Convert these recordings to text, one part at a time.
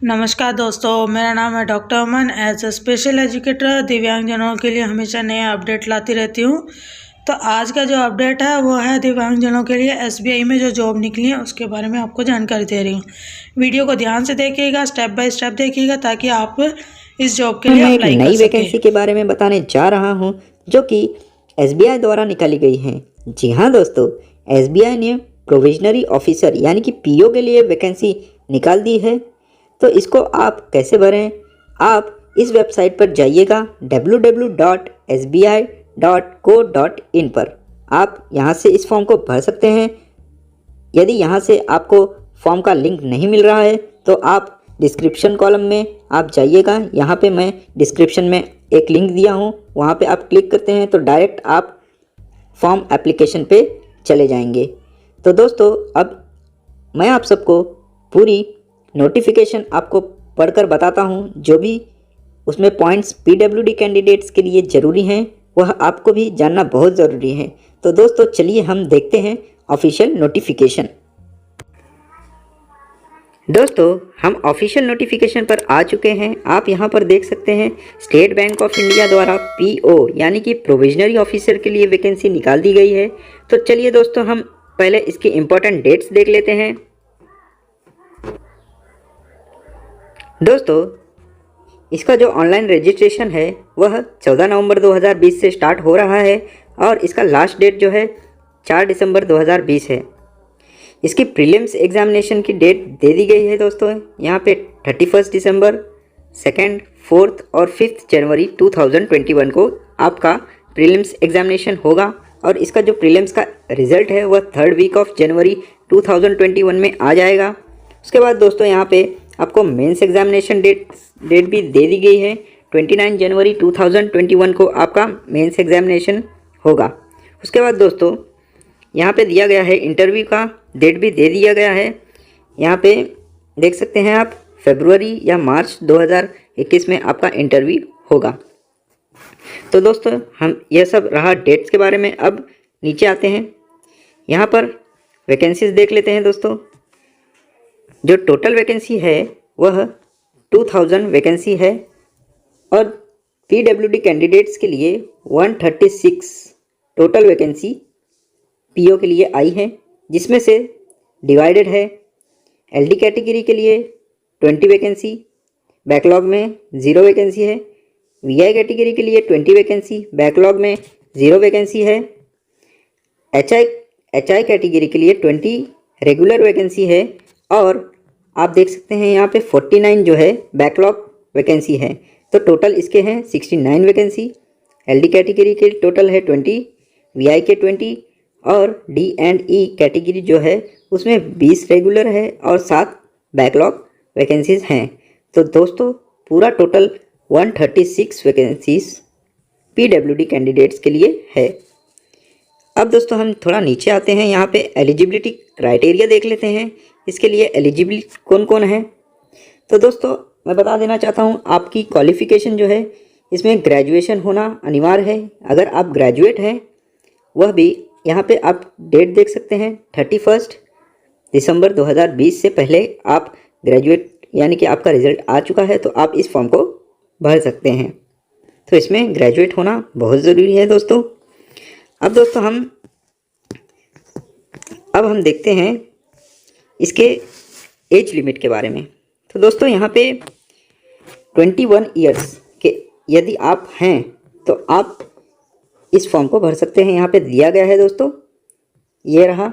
नमस्कार दोस्तों, मेरा नाम है doctor Aman. As a special educator दिव्यांगजनों के लिए हमेशा नए अपडेट लाती रहती हूँ। तो आज का जो अपडेट है वो है दिव्यांगजनों के लिए एसबीआई में जो जॉब निकली है उसके बारे में आपको जानकारी दे रही हूँ। वीडियो को ध्यान से देखिएगा, स्टेप बाय स्टेप देखिएगा ताकि आप इस जॉब के लिए मैं एक अप्लाई कर नई सकें। वैकेंसी के बारे में बताने जा रहा हूं जो कि एसबीआई द्वारा निकाली गई है। जी हां दोस्तों, एसबीआई ने प्रोविजनरी ऑफिसर यानी कि पीओ के लिए वैकेंसी निकाल दी है। तो इसको आप कैसे भरें? आप इस वेबसाइट पर जाइएगा www.sbi.co.in पर। आप यहां से इस फॉर्म को भर सकते हैं। यदि यहाँ से आपको फॉर्म का लिंक नहीं मिल रहा है तो आप डिस्क्रिप्शन कॉलम में आप जाइएगा। यहाँ पे मैं डिस्क्रिप्शन में एक लिंक दिया हूँ, वहाँ पे आप क्लिक करते हैं तो डायरेक्ट आप फॉर्म एप्लीकेशन पे चले जाएंगे। तो दोस्तों, अब मैं आप सबको पूरी नोटिफिकेशन आपको पढ़कर बताता हूँ। जो भी उसमें पॉइंट्स पीडब्ल्यूडी कैंडिडेट्स के लिए ज़रूरी हैं वह आपको भी जानना बहुत ज़रूरी है। तो दोस्तों चलिए हम देखते हैं ऑफिशियल नोटिफिकेशन। दोस्तों, हम ऑफिशियल नोटिफिकेशन पर आ चुके हैं। आप यहां पर देख सकते हैं स्टेट बैंक ऑफ इंडिया द्वारा पीओ यानी कि प्रोविजनरी ऑफिसर के लिए वैकेंसी निकाल दी गई है। तो चलिए दोस्तों, हम पहले इसकी इम्पोर्टेंट डेट्स देख लेते हैं। दोस्तों, इसका जो ऑनलाइन रजिस्ट्रेशन है वह 14 नवंबर 2020 से स्टार्ट हो रहा है और इसका लास्ट डेट जो है 4 दिसंबर 2020 है। इसकी प्रीलिम्स एग्जामिनेशन की डेट दे दी गई है दोस्तों। यहाँ पे 31 दिसंबर, 2, 4 और 5 जनवरी 2021 को आपका प्रीलिम्स एग्जामिनेशन होगा और इसका जो प्रीलिम्स का रिज़ल्ट है वह 3rd वीक ऑफ जनवरी 2021 में आ जाएगा। उसके बाद दोस्तों यहाँ पे आपको मेंस एग्जामिनेशन डेट भी दे दी गई है। 29 जनवरी 2021 को आपका मेंस एग्जामिनेशन होगा। उसके बाद दोस्तों यहाँ पे दिया गया है इंटरव्यू का डेट भी दे दिया गया है। यहाँ पे देख सकते हैं आप, फरवरी या मार्च 2021 में आपका इंटरव्यू होगा। तो दोस्तों, हम यह सब रहा डेट्स के बारे में। अब नीचे आते हैं, यहाँ पर वैकेंसीज देख लेते हैं दोस्तों। जो टोटल वैकेंसी है वह 2000 वैकेंसी है और पीडब्ल्यूडी कैंडिडेट्स के लिए 136 टोटल वैकेंसी पीओ के लिए आई है, जिसमें से डिवाइडेड है एलडी कैटेगरी के लिए 20 वैकेंसी, बैकलॉग में 0 वैकेंसी है। वीआई कैटेगरी के लिए 20 वैकेंसी, बैकलॉग में 0 वैकेंसी है। एचआई कैटेगरी के लिए 20 रेगुलर वैकेंसी है और आप देख सकते हैं यहाँ पे 49 जो है बैकलॉग वैकेंसी है। तो टोटल इसके हैं 69 वैकेंसी। एलडी कैटेगरी के टोटल है 20, वीआई के 20 और डी एंड ई कैटेगरी जो है उसमें 20 रेगुलर है और 7 बैकलॉग वैकेंसीज हैं। तो दोस्तों पूरा टोटल 136 वैकेंसीज पीडब्ल्यूडी कैंडिडेट्स के लिए है। अब दोस्तों हम थोड़ा नीचे आते हैं, यहाँ पे एलिजिबिलिटी क्राइटेरिया देख लेते हैं। इसके लिए एलिजिबल कौन कौन है। तो दोस्तों मैं बता देना चाहता हूँ, आपकी क्वालिफ़िकेशन जो है इसमें ग्रेजुएशन होना अनिवार्य है। अगर आप ग्रेजुएट हैं, वह भी यहाँ पे आप डेट देख सकते हैं 31 दिसंबर 2020 से पहले आप ग्रेजुएट यानी कि आपका रिज़ल्ट आ चुका है तो आप इस फॉर्म को भर सकते हैं। तो इसमें ग्रेजुएट होना बहुत ज़रूरी है दोस्तों। अब दोस्तों हम देखते हैं इसके एज लिमिट के बारे में। तो दोस्तों यहाँ पे 21 ईयर्स के यदि आप हैं तो आप इस फॉर्म को भर सकते हैं। यहाँ पे दिया गया है दोस्तों, ये रहा।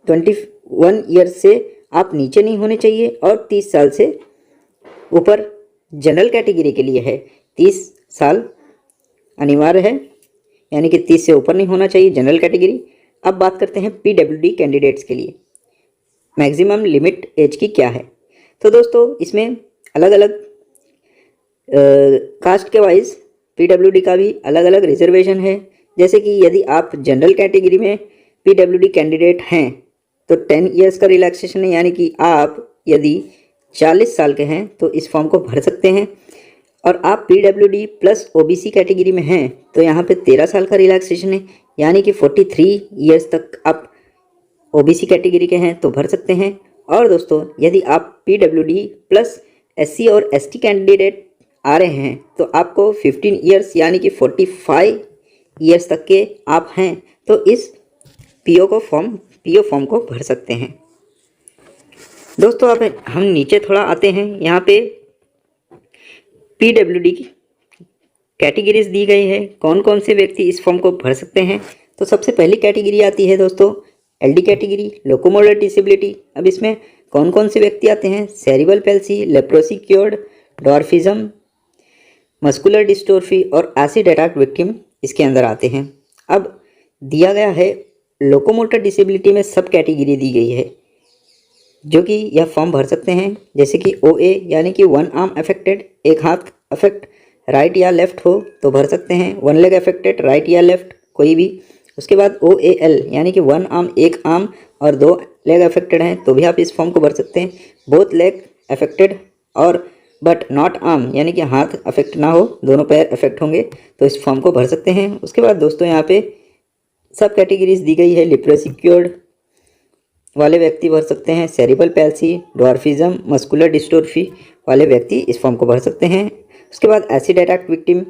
21 ईयर्स से आप नीचे नहीं होने चाहिए और 30 साल से ऊपर जनरल कैटेगरी के लिए है। 30 साल अनिवार्य है, यानी कि 30 से ऊपर नहीं होना चाहिए जनरल कैटेगरी। अब बात करते हैं पीडब्ल्यूडी कैंडिडेट्स के लिए मैक्सिमम लिमिट एज की क्या है। तो दोस्तों इसमें अलग अलग कास्ट के वाइज पीडब्ल्यूडी का भी अलग अलग रिजर्वेशन है। जैसे कि यदि आप जनरल कैटेगरी में पीडब्ल्यूडी कैंडिडेट हैं तो 10 ईयर्स का रिलैक्सेशन है, यानी कि आप यदि 40 साल के हैं तो इस फॉर्म को भर सकते हैं। और आप पीडब्ल्यूडी प्लस ओबीसी कैटेगरी में हैं तो यहाँ पे 13 साल का रिलैक्सेशन है, यानी कि 43 ईयर्स तक आप ओबीसी कैटेगरी के हैं तो भर सकते हैं। और दोस्तों यदि आप पीडब्ल्यूडी प्लस SC और ST कैंडिडेट आ रहे हैं तो आपको 15 ईयर्स यानी कि 45 ईयर्स तक के आप हैं तो इस पीओ फॉर्म को भर सकते हैं। दोस्तों अब हम नीचे थोड़ा आते हैं। यहाँ पे PWD की कैटेगरीज दी गई है, कौन कौन से व्यक्ति इस फॉर्म को भर सकते हैं। तो सबसे पहली कैटेगरी आती है दोस्तों LD कैटेगरी, लोकोमोटर डिसेबिलिटी। अब इसमें कौन कौन से व्यक्ति आते हैं? Cerebral palsy, leprosy cured, dwarfism, muscular dystrophy और एसिड अटैक विक्टिम इसके अंदर आते हैं। अब दिया गया है लोकोमोटर डिसेबिलिटी में सब कैटेगरी दी गई है जो कि यह फॉर्म भर सकते हैं, जैसे कि OA यानी कि 1 आर्म अफेक्टेड, एक हाथ अफेक्ट राइट या लेफ्ट हो तो भर सकते हैं। 1 लेग अफेक्टेड राइट या लेफ्ट कोई भी। उसके बाद OAL यानी कि 1 आर्म, एक आर्म और 2 लेग अफेक्टेड हैं तो भी आप इस फॉर्म को भर सकते हैं। बोथ लेग अफेक्टेड और बट नॉट आर्म यानी कि हाथ अफेक्ट ना हो, दोनों पैर अफेक्ट होंगे तो इस फॉर्म को भर सकते हैं। उसके बाद दोस्तों यहाँ पे सब कैटेगरीज दी गई है। लिप्रोसी क्योर्ड वाले व्यक्ति भर सकते हैं, cerebral palsy, dwarfism, muscular dystrophy वाले व्यक्ति इस फॉर्म को भर सकते हैं। उसके बाद एसिड अटैक विक्टिम।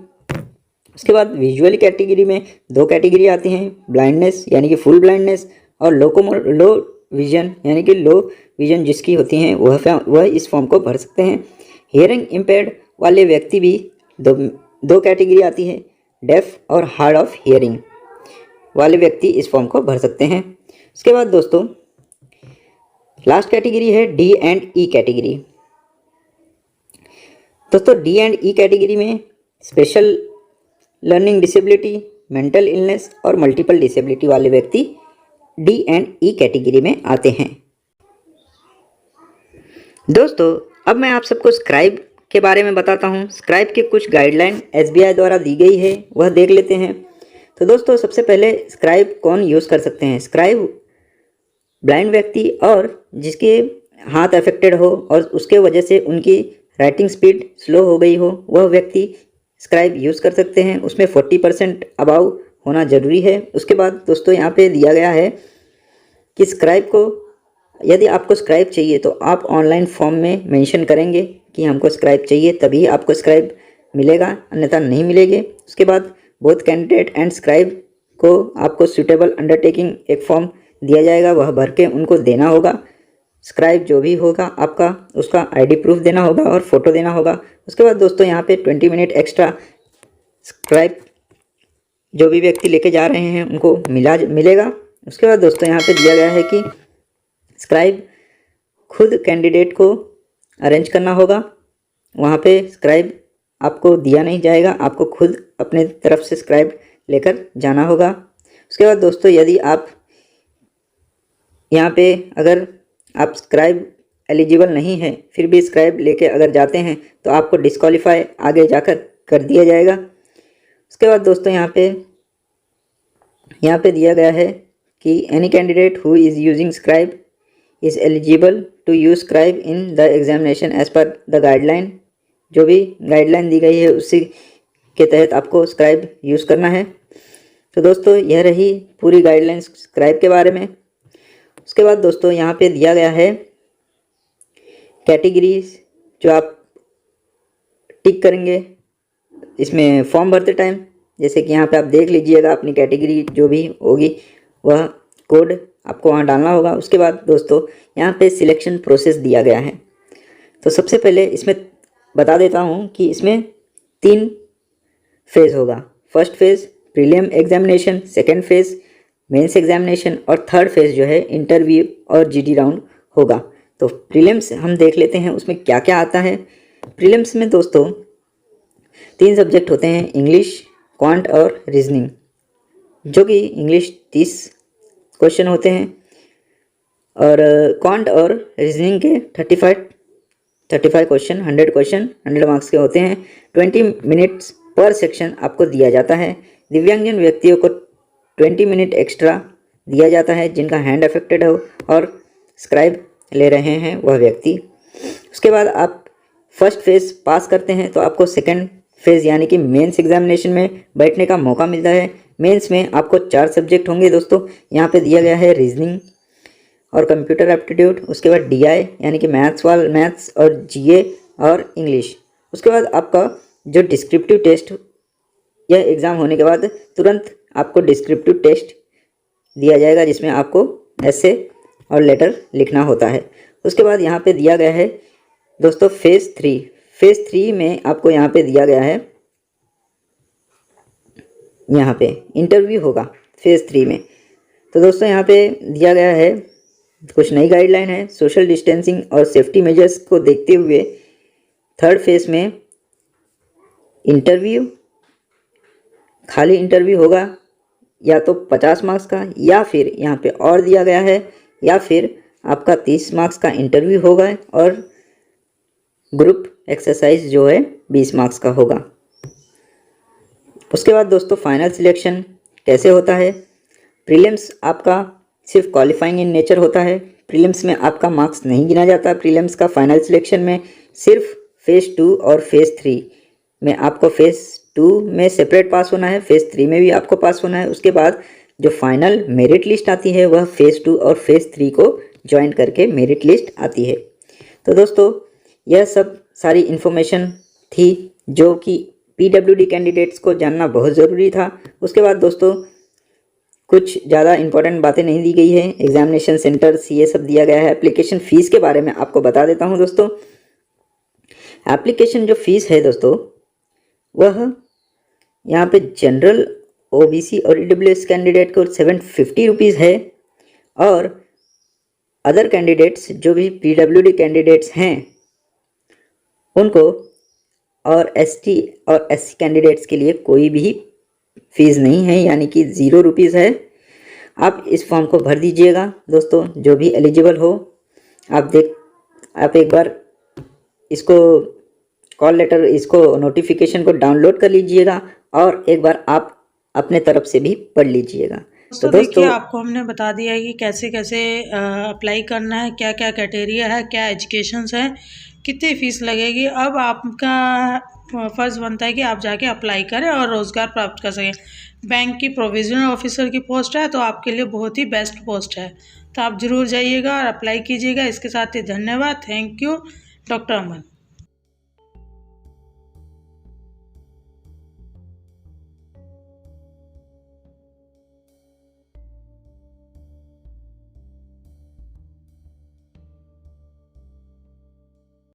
उसके बाद विजुअल कैटेगरी में 2 कैटेगरी आती हैं, ब्लाइंडनेस यानी कि फुल ब्लाइंडनेस और लो विजन यानी कि लो विजन जिसकी होती हैं वह इस फॉर्म को भर सकते हैं। हियरिंग इम्पेयर्ड वाले व्यक्ति भी दो कैटेगरी आती है, डेफ और हार्ड ऑफ हियरिंग वाले व्यक्ति इस फॉर्म को भर सकते हैं। उसके बाद दोस्तों लास्ट कैटेगरी है D एंड E कैटेगरी। दोस्तों D एंड E कैटेगरी में special learning disability, mental illness और मल्टीपल डिसेबिलिटी वाले व्यक्ति D एंड E कैटेगरी में आते हैं। दोस्तों अब मैं आप सबको स्क्राइब के बारे में बताता हूँ। स्क्राइब के कुछ गाइडलाइन SBI द्वारा दी गई है, वह देख लेते हैं। तो दोस्तों सबसे पहले स्क्राइब कौन यूज़ कर सकते हैं? स्क्राइब ब्लाइंड व्यक्ति और जिसके हाथ अफेक्टेड हो और उसके वजह से उनकी राइटिंग स्पीड स्लो हो गई हो, वह व्यक्ति स्क्राइब यूज़ कर सकते हैं। उसमें 40% अबाव होना ज़रूरी है। उसके बाद दोस्तों यहाँ पे दिया गया है कि स्क्राइब को, यदि आपको स्क्राइब चाहिए तो आप ऑनलाइन फॉर्म में मेंशन करेंगे कि हमको स्क्राइब चाहिए, तभी आपको स्क्राइब मिलेगा, अन्यथा नहीं मिलेगी। उसके बाद बोथ कैंडिडेट एंड स्क्राइब को आपको सूटेबल अंडरटेकिंग एक फॉर्म दिया जाएगा, वह भर के उनको देना होगा। स्क्राइब जो भी होगा आपका उसका ID प्रूफ देना होगा और फ़ोटो देना होगा। उसके बाद दोस्तों यहाँ पे 20 मिनट एक्स्ट्रा स्क्राइब जो भी व्यक्ति लेके जा रहे हैं उनको मिलेगा। उसके बाद दोस्तों यहाँ पे दिया गया है कि स्क्राइब खुद कैंडिडेट को अरेंज करना होगा, वहाँ पे स्क्राइब आपको दिया नहीं जाएगा, आपको खुद अपने तरफ से स्क्राइब लेकर जाना होगा। उसके बाद दोस्तों यदि आप यहाँ पे अगर आप स्क्राइब एलिजिबल नहीं है फिर भी स्क्राइब लेके अगर जाते हैं तो आपको डिस्क्वालीफाई आगे जाकर कर दिया जाएगा। उसके बाद दोस्तों यहाँ पे दिया गया है कि any candidate who is using scribe is eligible to use scribe in the examination as per the guideline. जो भी गाइडलाइन दी गई है उसी के तहत आपको स्क्राइब यूज़ करना है। तो दोस्तों यह रही पूरी गाइडलाइन स्क्राइब के बारे में। उसके बाद दोस्तों यहाँ पे दिया गया है कैटेगरीज जो आप टिक करेंगे इसमें फॉर्म भरते टाइम, जैसे कि यहाँ पे आप देख लीजिएगा अपनी कैटेगरी जो भी होगी वह कोड आपको वहाँ डालना होगा। उसके बाद दोस्तों यहाँ पे सिलेक्शन प्रोसेस दिया गया है। तो सबसे पहले इसमें बता देता हूँ कि इसमें 3 फेज़ होगा। First phase prelim examination, second phase mains examination और थर्ड फेज़ जो है इंटरव्यू और GD राउंड होगा। तो प्रीलिम्स हम देख लेते हैं उसमें क्या क्या आता है। प्रीलिम्स में दोस्तों 3 सब्जेक्ट होते हैं, इंग्लिश, क्वांट और रीजनिंग, जो कि इंग्लिश 30 क्वेश्चन होते हैं और क्वांट और रीजनिंग के 35 क्वेश्चन 100 क्वेश्चन 100 मार्क्स के होते हैं। 20 मिनट्स पर सेक्शन आपको दिया जाता है। दिव्यांगजन व्यक्तियों को 20 मिनट एक्स्ट्रा दिया जाता है जिनका हैंड अफेक्टेड हो और स्क्राइब ले रहे हैं वह व्यक्ति। उसके बाद आप फर्स्ट फेज़ पास करते हैं तो आपको सेकंड फेज़ यानी कि मेंस एग्जामिनेशन में बैठने का मौका मिलता है। मेंस में आपको 4 सब्जेक्ट होंगे दोस्तों। यहाँ पे दिया गया है रीजनिंग और कंप्यूटर एप्टीट्यूड। उसके बाद DI यानी कि मैथ्स और GA और इंग्लिश। उसके बाद आपका जो डिस्क्रिप्टिव टेस्ट, यह एग्ज़ाम होने के बाद तुरंत आपको डिस्क्रिप्टिव टेस्ट दिया जाएगा जिसमें आपको ऐसे और लेटर लिखना होता है। उसके बाद यहाँ पे दिया गया है दोस्तों फेज़ 3। फेज़ 3 में आपको यहाँ पे दिया गया है, यहाँ पे इंटरव्यू होगा फेज़ 3 में। तो दोस्तों यहाँ पे दिया गया है कुछ नई गाइडलाइन है। सोशल डिस्टेंसिंग और सेफ्टी मेजर्स को देखते हुए थर्ड फेज़ में इंटरव्यू, खाली इंटरव्यू होगा या तो 50 मार्क्स का, या फिर यहाँ पे और दिया गया है, या फिर आपका 30 मार्क्स का इंटरव्यू होगा और ग्रुप एक्सरसाइज जो है 20 मार्क्स का होगा। उसके बाद दोस्तों फाइनल सिलेक्शन कैसे होता है। प्रीलिम्स आपका सिर्फ क्वालिफाइंग इन नेचर होता है। प्रीलिम्स में आपका मार्क्स नहीं गिना जाता। प्रीलिम्स का फाइनल सिलेक्शन में सिर्फ फेज़ 2 और फेज़ 3 में आपको फेज़ 2 में सेपरेट पास होना है, फेज़ 3 में भी आपको पास होना है। उसके बाद जो फाइनल मेरिट लिस्ट आती है वह फेज़ 2 और फेज़ 3 को ज्वाइन करके मेरिट लिस्ट आती है। तो दोस्तों यह सब सारी इन्फॉर्मेशन थी जो कि PWD कैंडिडेट्स को जानना बहुत ज़रूरी था। उसके बाद दोस्तों कुछ ज़्यादा इंपॉर्टेंट बातें नहीं दी गई है। एग्जामिनेशन सेंटर्स ये सब दिया गया है। एप्लीकेशन फ़ीस के बारे में आपको बता देता हूँ दोस्तों। एप्लीकेशन जो फ़ीस है दोस्तों वह यहाँ पे जनरल, OBC और EWS कैंडिडेट को 750 रुपीज़ है, और अदर कैंडिडेट्स जो भी PWD कैंडिडेट्स हैं उनको, और ST और SC कैंडिडेट्स के लिए कोई भी फीस नहीं है, यानी कि 0 रुपीज़ है। आप इस फॉर्म को भर दीजिएगा दोस्तों, जो भी एलिजिबल हो। आप एक बार इसको कॉल लेटर, इसको नोटिफिकेशन को डाउनलोड कर लीजिएगा और एक बार आप अपने तरफ से भी पढ़ लीजिएगा। तो देखिए आपको हमने बता दिया है कि कैसे कैसे अप्लाई करना है, क्या क्या क्राइटेरिया है, क्या एजुकेशंस है, कितनी फ़ीस लगेगी। अब आपका फ़र्ज़ बनता है कि आप जाके अप्लाई करें और रोज़गार प्राप्त कर सकें। बैंक की प्रोविजनल ऑफिसर की पोस्ट है तो आपके लिए बहुत ही बेस्ट पोस्ट है, तो आप ज़रूर जाइएगा और अप्लाई कीजिएगा। इसके साथ ही धन्यवाद। Thank you doctor Aman.